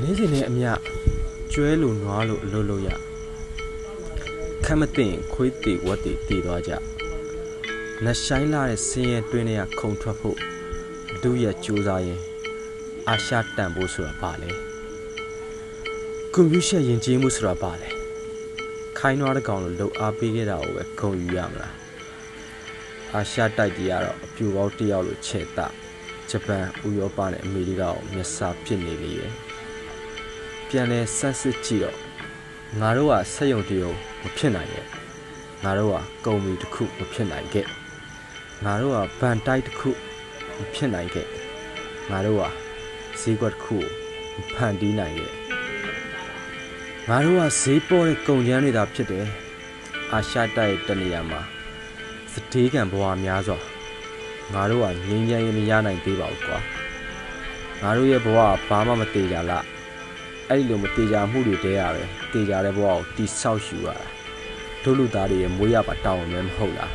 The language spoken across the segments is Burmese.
နေစဉ်နဲ့အမျှကျွဲလိုနွားလိုအလုပ်လုပ်ရခမ်းမသိရင်ခွေးတေဝက်တေတည်သွားကြနှဆိုင်လာတဲ့ဆင်းရဲတွင်းတွေကခုံထွက်ဖို့ဒုရဲ့ကြိုးစားရင်အာရှတန်ဖို့ဆိုတာပါလေကွန်ပျူတာယဉ်ကျေးမှုဆိုတာပါလေခိုင်းနွားတကောင်လိုလှုပ်အားပေးခဲ့တာကိုပဲဂုဏ်ယူရမလားအာရှတိုက်ကြီးကတော့အပြူပေါင်းတစ်ယောက်လိုချဲ့တာဂျပန်ဥရောပနဲ့အမေရိကကိုမျက်စာပစ်နေလေရဲ့ပြန်လဲဆန်းစစ်ကြည့်တော့ငါတို့ကစက်ယုံတရုံမဖြစ်နိုင်ရဲ့ငါတို့ကကုမ္ပဏီတစ်ခုမဖြစ်နိုင်ခဲ့ငါတို့ကဗန်တိုက်တစ်ခုမဖြစ်နိုင်ခဲ့ငါတို့ကဈေးကွက်တစ်ခုကိုဖန်တီးနိုင်ခဲ့ငါတို့ကဈေးပေါ်တဲ့ကုန်ကျန်းတွေသာဖြစ်တယ်အာရှတိုက်ရဲ့တနေရာမှာစတေးကံဘဝများစွာငါတို့ကငြိမ်းချမ်းရေးမရနိုင်သေးပါဘူးကွာငါတို့ရဲ့ဘဝကဘာမှမတည်ကြလားအဲ့လိုမတည်ကြမှုတွေတဲရပဲတည်ကြတဲ့ဘဝကိုတိဆောက်ယူရတာတို့လူသားတွေရဲ့မွေးရပါတောင်းမယ်မဟုတ်လား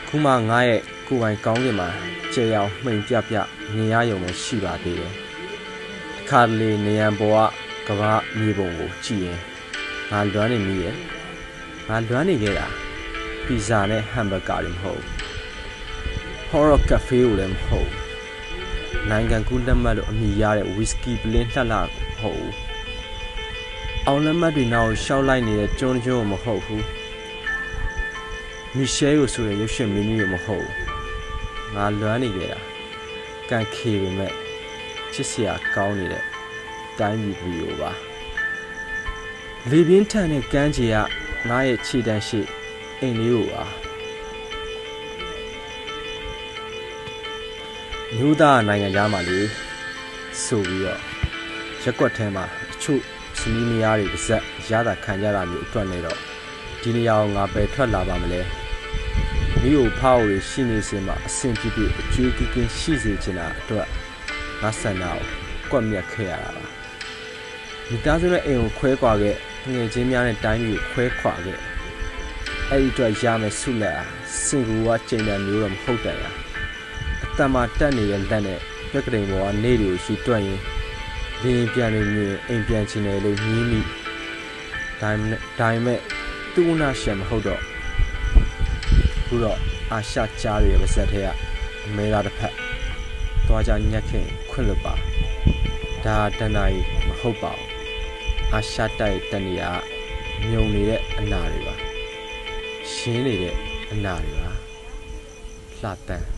ခုမှငါရဲ့ကိုယ်ပိုင်ကောင်းကင်မှာကျေအောင်မှိန်ပြပြမြင်ရယုံနဲ့ရှိပါသေးတယ်ခါလေနေရန်ပေါ်ကကဘာမြေပုံကိုကြည့်ရင်ငါလွမ်းနေမိရဲ့ငါလွမ်းနေခဲ့တာပီဇာနဲ့ဟမ်ဘဂါတွေမဟုတ်ဟော်ရော့ကဖေးကိုလည်းမဟုတ်နိုင်ငံကူးလက်မှတ်လို့အမည်ရတဲ့ဝီစကီပလင်းလှလှကိုမဟုတ်အောင်လက်မှတ်တွေနောက်ရှောက်လိုက်နေတဲ့ကျွန်းကျွန်းကိုမဟုတ်ဘူးမီရှဲကိုဆိုတဲ့ရုပ်ရှင်မင်းကြီးကိုမဟုတ်ငါလွမ်းနေခဲ့တာကန်ခေပေမဲ့ချစ်စရာကောင်းနေတဲ့တိုင်းပြည်ဗီဒီယိုပါလေပြင်းထန်တဲ့ကမ်းခြေကငါရဲ့ခြေတန်းရှိအိမ်လေးကိုပါမျိုးသားနိုင်ငံသားမှာလေဆိုပြီးတော့ရက်ကွက်ထဲမှာအချို့စနီးမယားတွေပါဇက်ရတာခံကြတာမျိုးအတွက်နေတော့ဒီနေရာကိုငါပဲထွက်လာပါမလဲမိကိုဖောက်တွေရှိနေစင်မှာအဆင်ပြေပြေအကျွေးကင်းရှိစေချင်တာအတွက်ငါဆန္ဒကိုကွက်မြက်ခဲ့ရတာပါမိသားစုနဲ့အိမ်ကိုခွဲခွာခဲ့ငွေချင်းများနဲ့တိုင်းပြည်ကိုခွဲခွာခဲ့အဲ့ဒီအတွက်ရမယ်ဆုလက်အားစင်ကူကချိန်တယ်မျိုးတော့မဟုတ်တယ်လားအတမတက်နေတဲ့လက်နဲ့ပြက်ကလေးပေါ်ကနေတွေကိုရှိတွက်ရင်လင်းပြန်နေမြင်အိမ်ပြန်ချင်တယ်လို့ညင်းမိဒိုင်မဲ့သူ့နာရှံမဟုတ်တော့ခုတော့အာရှကြားတွေပါစက်ထဲကအမဲသားတစ်ဖက်သွားကြညက်ခင်ခွင့်လွတ်ပါဒါတဏ္ဍာကြီးမဟုတ်ပါဘူးအာရှတိုက်တနေရာမြုံနေတဲ့အနာတွေပါရှင်းနေတဲ့အနာတွေပါလှတန်း